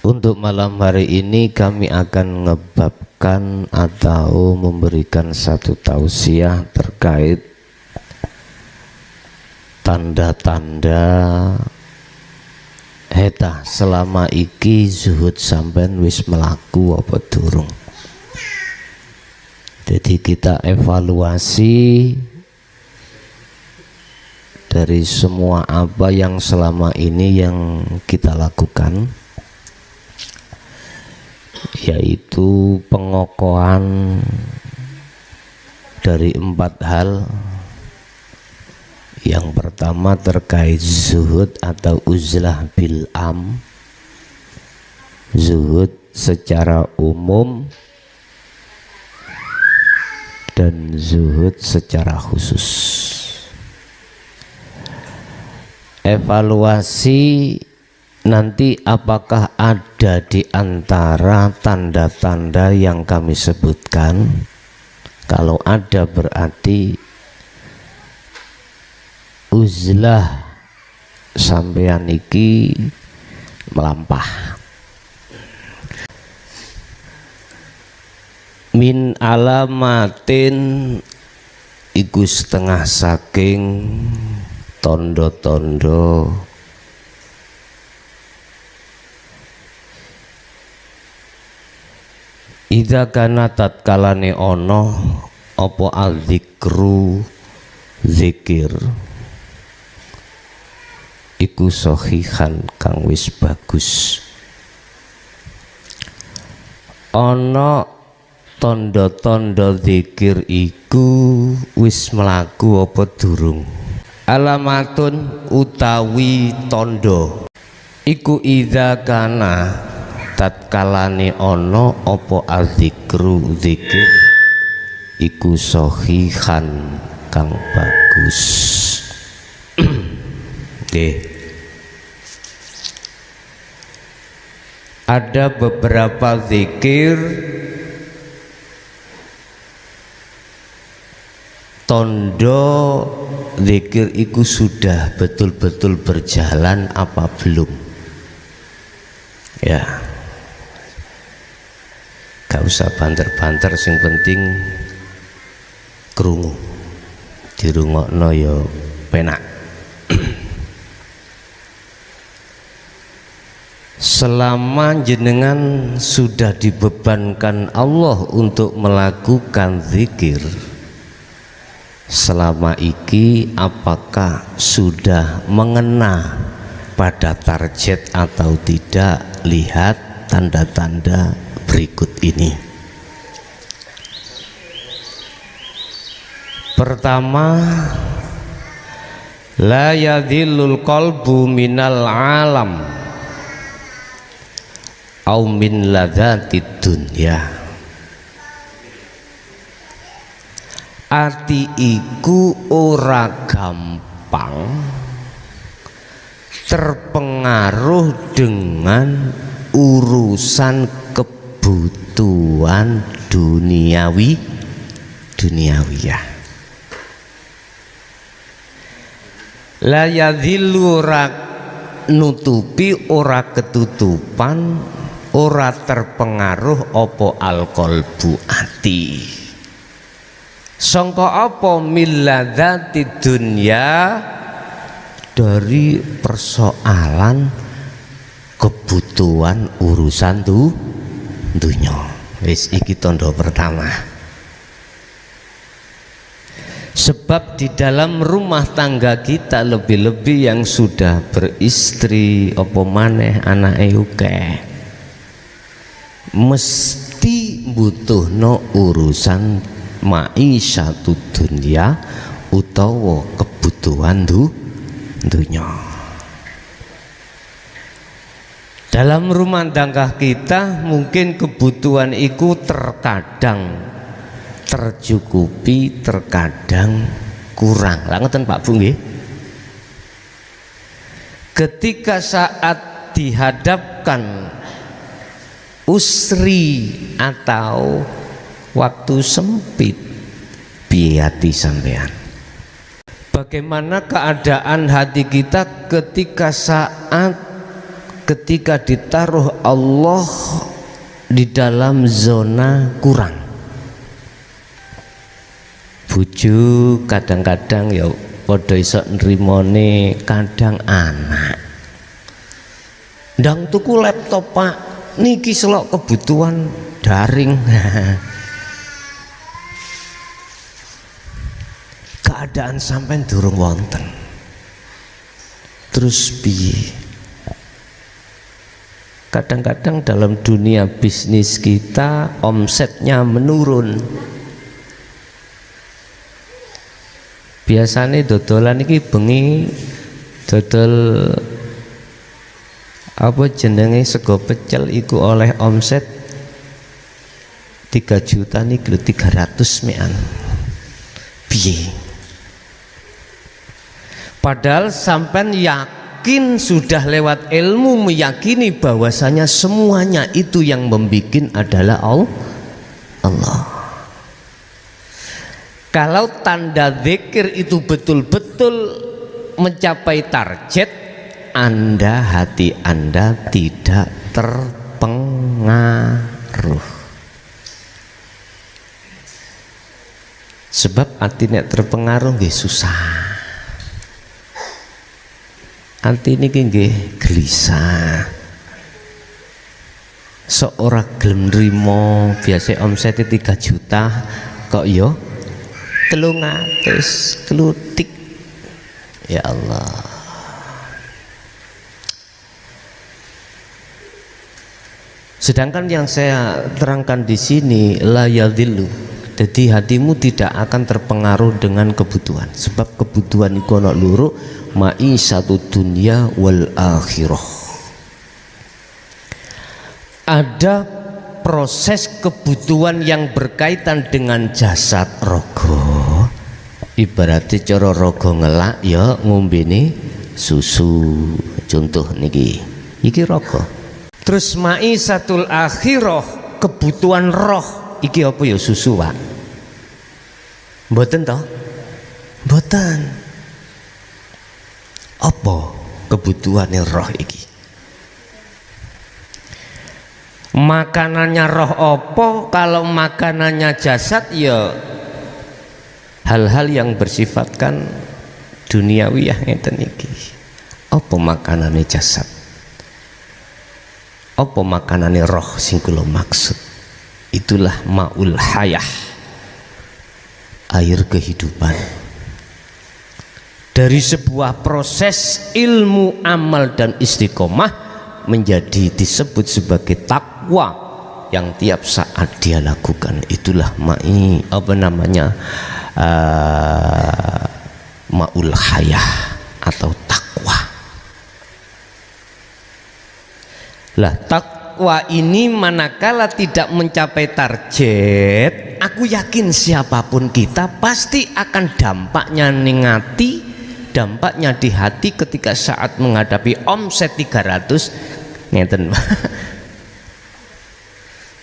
Untuk malam hari ini kami akan ngebabkan atau memberikan satu tausiah terkait tanda-tanda heta selama iki zuhud sampean wis melaku apa durung. Jadi kita evaluasi dari semua apa yang selama ini yang kita lakukan, yaitu pengokohan dari 4 hal. Yang pertama terkait zuhud atau uzlah bil am, zuhud secara umum dan zuhud secara khusus. Evaluasi nanti apakah ada di antara tanda-tanda yang kami sebutkan. Kalau ada berarti uzlah sampeyan iki melampah. Min alamatin iku setengah saking tondo-tondo idza kana tatkalane ono apa al-dzikru zikir iku sahihan kang wis bagus. Ono tondo-tondo zikir iku wis melaku apa durung. Alamatun utawi tondo iku idza kana tatkalane ono apa al-dzikru zikir iku sahihan kang bagus. Ada beberapa zikir tondo zikir itu sudah betul-betul berjalan apa belum? Ya, gak usah banter-banter, sing penting krungu, dirungokno ya penak. Selama jenengan sudah dibebankan Allah untuk melakukan zikir, selama iki apakah sudah mengena pada target atau tidak? Lihat tanda-tanda berikut ini. Pertama, la yadhillul qalbu minal alam au min ladzatid dunya. Ati iku ora gampang terpengaruh dengan urusan kebutuhan duniawiyah. La yadhillu ora nutupi, ora ketutupan, ora terpengaruh opo alqalbu ati. Sangka apa milladzati dunya, dari persoalan kebutuhan urusan dunya. Wis iki tondo pertama. Sebab di dalam rumah tangga kita, lebih-lebih yang sudah beristri opo maneh anake akeh, mesti butuhno urusan ma'isyatu dunya utawa kebutuhan dunya. Dalam rumah tangga kita mungkin kebutuhan itu terkadang tercukupi, terkadang kurang. Lah ngoten Pak Bu nggih. Ketika saat dihadapkan usri atau waktu sempit, piye hati sampean? Bagaimana keadaan hati kita ketika saat ketika ditaruh Allah di dalam zona kurang. Bojo kadang-kadang ya padha iso nrimone, kadang anak. Ndang tuku laptop Pak, niki selok kebutuhan daring. Keadaan sampean durung wonten. Terus piye? Kadang-kadang dalam dunia bisnis kita omsetnya menurun. Biasanya dodolan iki bengi dodol apa jenenge sego pecel iku oleh omset 3 juta niki 300 mean. Piye? Padahal sampean yakin sudah lewat ilmu meyakini bahwasanya semuanya itu yang membikin adalah Allah. Kalau tanda zikir itu betul-betul mencapai target, hati Anda tidak terpengaruh. Sebab hati nek terpengaruh nggih susah. Hati ini nggih gelisah. Seorang gelem nrimo biasa omsetnya 3 juta kok yo 300 kelutik. Ya Allah. Sedangkan yang saya terangkan di sini la yadhillu. Jadi hatimu tidak akan terpengaruh dengan kebutuhan. Sebab kebutuhan iku ana loro, ma'isyatu dunya wal akhirah. Ada proses kebutuhan yang berkaitan dengan jasad rogo. Ibaratnya cara rogo ngelak ya ngombene susu. Contoh niki, iki rogo. Terus ma'isatul akhirah, kebutuhan roh iki apa ya susu Pak? Mboten toh? Mboten. Apa kebutuhannya roh iki? Makanannya roh apa? Kalau makanannya jasad ya hal-hal yang bersifatkan duniawi ya ngeten iki. Apa makanannya jasad? Apa makanannya roh sing kula maksud? Itulah ma'ul hayah, air kehidupan. Dari sebuah proses ilmu, amal dan istiqomah menjadi disebut sebagai takwa yang tiap saat dia lakukan. Itulah ma'i apa namanya ma'ul hayah atau takwa. Lah takwa ini manakala tidak mencapai target, aku yakin siapapun kita pasti akan dampaknya ningati, dampaknya di hati ketika saat menghadapi omset 300 ngeten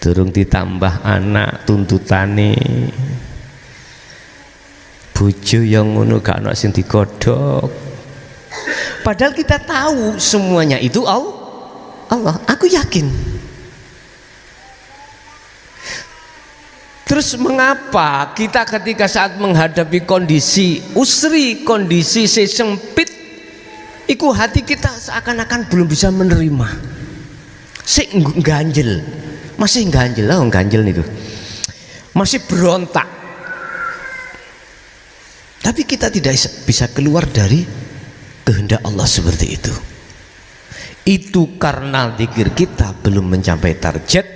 durung ditambah anak tuntutane bojo yang ngono gak ana sing digodhog, padahal kita tahu semuanya itu Allah, aku yakin. Terus mengapa kita ketika saat menghadapi kondisi usri, kondisi sempit, iku hati kita seakan-akan belum bisa menerima, ganjel, masih ganjel lah, ganjel niku, masih berontak. Tapi kita tidak bisa keluar dari kehendak Allah seperti itu. Itu karena zikir kita belum mencapai target,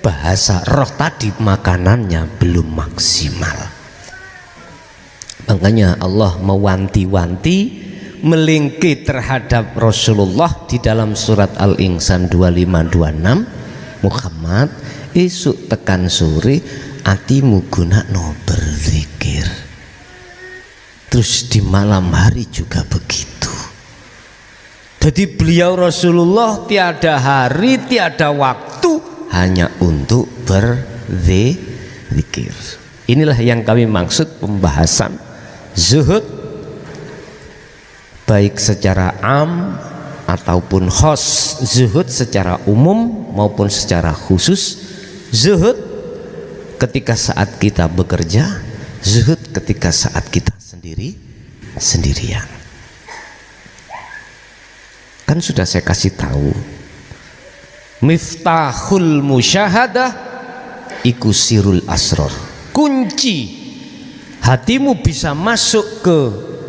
bahasa roh tadi makanannya belum maksimal. Makanya Allah mewanti-wanti, melingki terhadap Rasulullah di dalam surat Al-Insan 2526, Muhammad isuk tekan sore atimu gunakno berzikir. Terus di malam hari juga begitu. Jadi beliau Rasulullah tiada hari, tiada waktu hanya untuk berzikir. Inilah yang kami maksud pembahasan zuhud, baik secara am ataupun khos, zuhud secara umum maupun secara khusus. Zuhud ketika saat kita bekerja, zuhud ketika saat kita sendirian. Kan sudah saya kasih tahu, miftahul musyahadah iku sirul asror. Kunci hatimu bisa masuk ke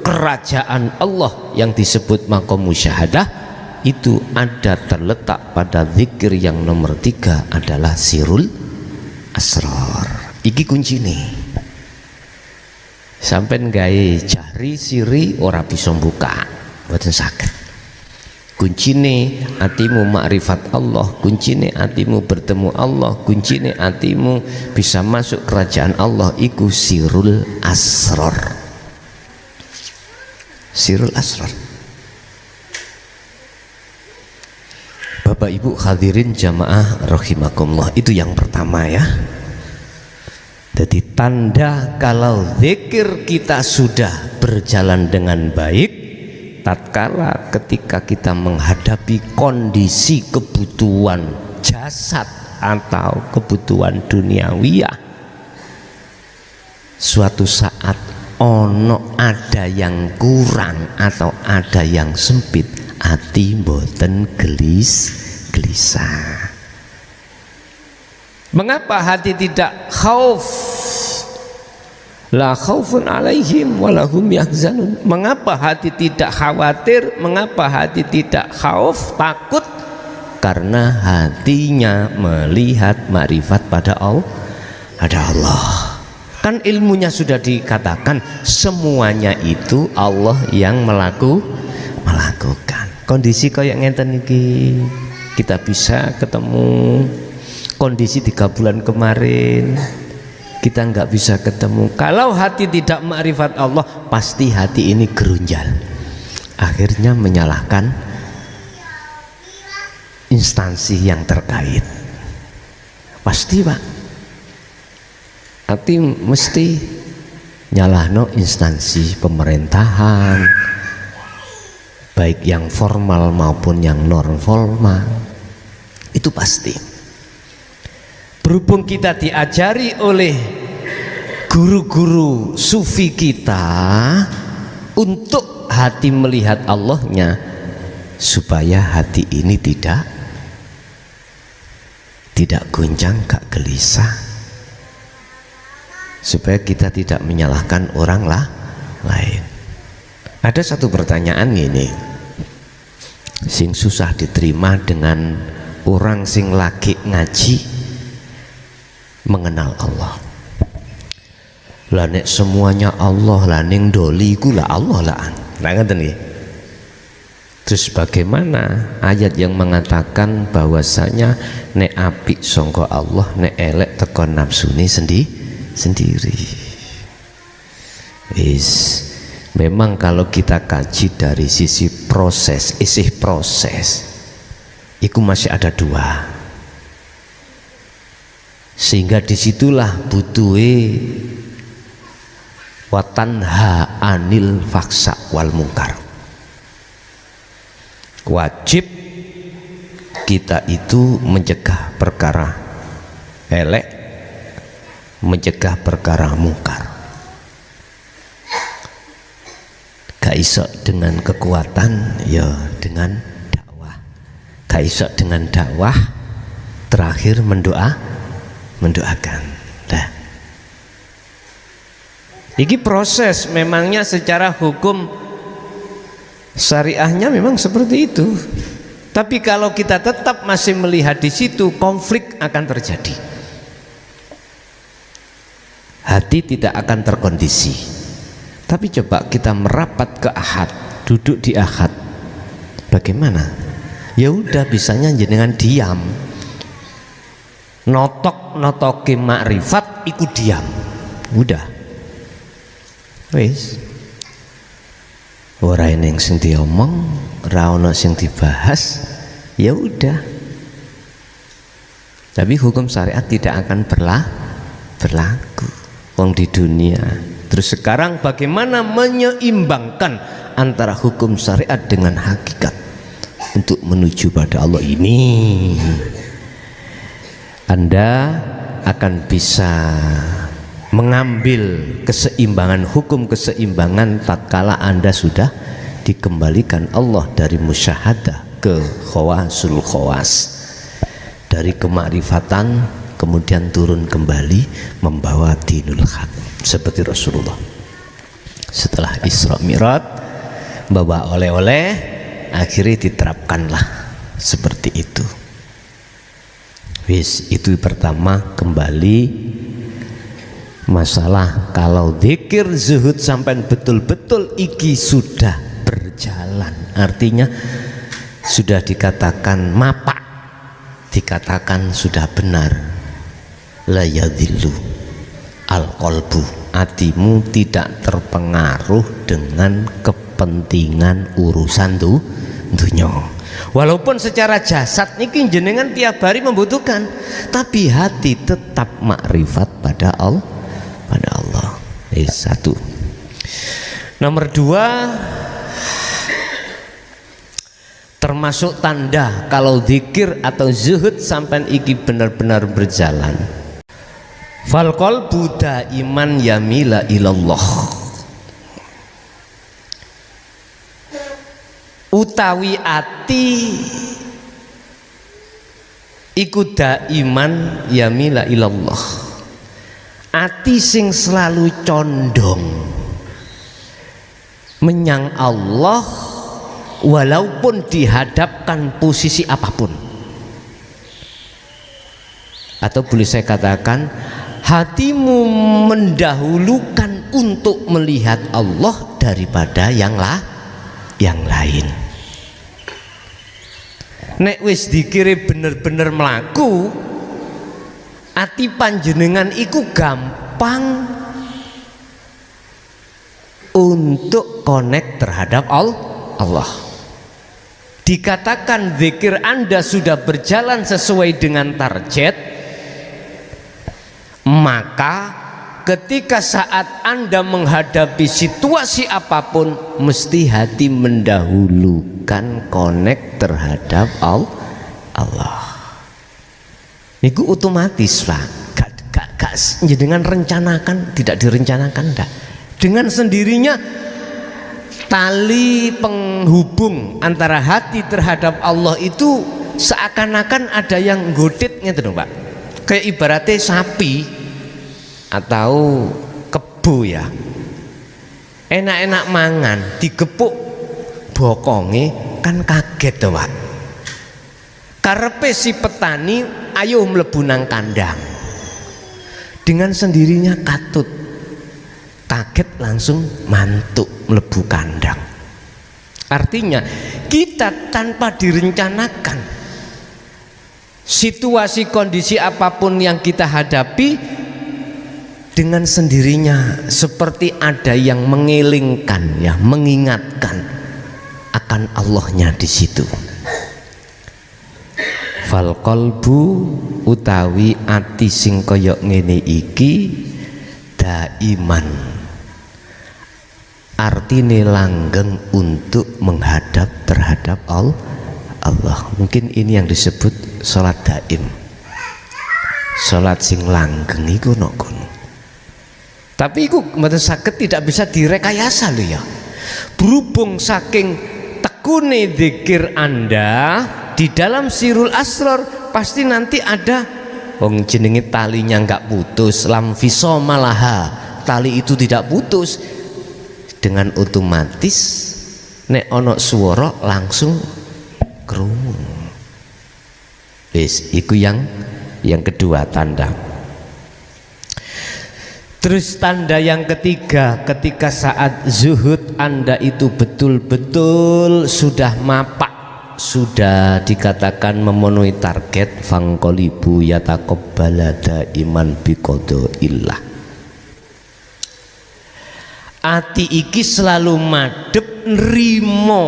kerajaan Allah yang disebut maqam musyahadah itu ada terletak pada zikir yang nomor 3 adalah sirul asror. Iki kunci nih. Sampai gawe jari siri ora bisa buka, mboten saged. Kuncine atimu makrifat Allah, kuncine atimu bertemu Allah, kuncine atimu bisa masuk kerajaan Allah iku sirul asror. Sirul asror. Bapak Ibu hadirin jamaah rahimakumullah, itu yang pertama ya. Jadi tanda kalau zikir kita sudah berjalan dengan baik, tatkala ketika kita menghadapi kondisi kebutuhan jasad atau kebutuhan duniawiyah, suatu saat ono ada yang kurang atau ada yang sempit, ati mboten gelisah. Mengapa hati tidak khauf? La khaufun alaihim walahum yahzanun. Mengapa hati tidak khawatir? Mengapa hati tidak khauf, takut? Karena hatinya melihat makrifat pada Allah. Kan ilmunya sudah dikatakan semuanya itu Allah yang melakukan. Kondisi kayak ngeten iki kita bisa ketemu. Kondisi 3 bulan kemarin kita nggak bisa ketemu. Kalau hati tidak makrifat Allah, pasti hati ini gerunjal, akhirnya menyalahkan instansi yang terkait. Pasti Pak, hati mesti nyalahno instansi pemerintahan, baik yang formal maupun yang non formal, itu pasti. Berhubung kita diajari oleh guru-guru sufi kita untuk hati melihat Allahnya, supaya hati ini tidak goncang, gak gelisah, supaya kita tidak menyalahkan orang lain. Ada satu pertanyaan ini sing susah diterima dengan orang sing lagi ngaji mengenal Allah. Lah nek semuanya Allah, lah ning doli iku lah Allah lah. Lah ngoten nggih. Terus bagaimana ayat yang mengatakan bahwasanya nek apik sangka Allah, nek elek teko nafsune sendiri. Memang kalau kita kaji dari sisi proses, itu masih ada 2. Sehingga disitulah butuhe watanha anil faksa wal mungkar. Wajib kita itu mencegah perkara elek, mencegah perkara mungkar. Gak iso dengan kekuatan, ya dengan dakwah. Gak iso dengan dakwah, terakhir mendoakan. Nah, ini proses memangnya secara hukum syariahnya memang seperti itu. Tapi kalau kita tetap masih melihat di situ, konflik akan terjadi. Hati tidak akan terkondisi. Tapi coba kita merapat ke ahad, duduk di ahad. Bagaimana? Ya udah, bisanya jenengan diam. Notoke makrifat ikut diam, udah wis ora eneng sing diomong, ora ono sing dibahas, ya udah. Tapi hukum syariat tidak akan berlaku wong di dunia. Terus sekarang bagaimana menyeimbangkan antara hukum syariat dengan hakikat? untuk menuju pada Allah ini, Anda akan bisa mengambil keseimbangan, hukum keseimbangan tatkala Anda sudah dikembalikan Allah dari musyahadah ke khawasul khawas, dari kemakrifatan kemudian turun kembali membawa dinul haq seperti Rasulullah setelah Isra Mi'raj bawa oleh-oleh, akhirnya diterapkanlah seperti itu. Wis, itu pertama kembali masalah kalau zikir zuhud sampai betul-betul iki sudah berjalan, artinya sudah dikatakan mapak, dikatakan sudah benar. La yadhillu al qalbu, hatimu tidak terpengaruh dengan kepentingan urusan dunia. Walaupun secara jasad niki jenengan tiap hari membutuhkan, tapi hati tetap makrifat pada Allah. Satu. Nomor dua, termasuk tanda kalau zikir atau zuhud sampai iki benar-benar berjalan, fal qalbu daiman yamila ilallah, utawi ati iku daiman yamila ilallah, ati sing selalu condong menyang Allah walaupun dihadapkan posisi apapun. Atau boleh saya katakan, hatimu mendahulukan untuk melihat Allah daripada yang lain. Nek wis dikire bener-bener melaku, ati panjenengan iku gampang untuk connect terhadap Allah. Dikatakan zikir Anda sudah berjalan sesuai dengan target, maka ketika saat Anda menghadapi situasi apapun, mesti hati mendahulukan connect terhadap Allah. Niku otomatis Pak, gak dengan rencanakan, tidak direncanakan dah. Dengan sendirinya tali penghubung antara hati terhadap Allah itu seakan-akan ada yang godit gitu dong Pak. Kayak ibaratnya sapi atau kebo ya. Enak-enak mangan, digepuk bokonge kan kaget tuh Pak. Karepe si petani ayo mlebu nang kandang, dengan sendirinya katut, kaget langsung mantuk mlebu kandang. Artinya kita tanpa direncanakan, situasi kondisi apapun yang kita hadapi, dengan sendirinya seperti ada yang mengelingkan ya, mengingatkan akan Allahnya di situ. Fal qalbu utawi ati sing kaya ngene iki daiman, artine langgeng untuk menghadap terhadap Allah. Mungkin ini yang disebut salat daim, salat sing langgeng iku kono. Tapi iku mboten saged, tidak bisa direkayasa lho ya. Berhubung saking tekune zikir Anda di dalam sirul asrar, pasti nanti ada wong jenenge talinya enggak putus, lam fisomalaha, tali itu tidak putus, dengan otomatis nek ono swara langsung krungu. Wis iku yang kedua tanda. Terus tanda yang ketiga, ketika saat zuhud Anda itu betul-betul sudah mapak, sudah dikatakan memenuhi target, fangqolibu yataqabbala daiman biqadaillah. Ati iki selalu madhep nrimo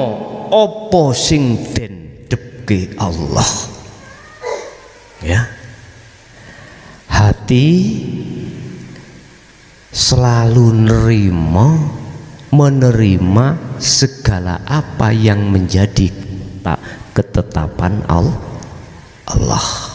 apa sing dendhepke Allah. Ya. Hati selalu menerima segala apa yang menjadi ketetapan Allah.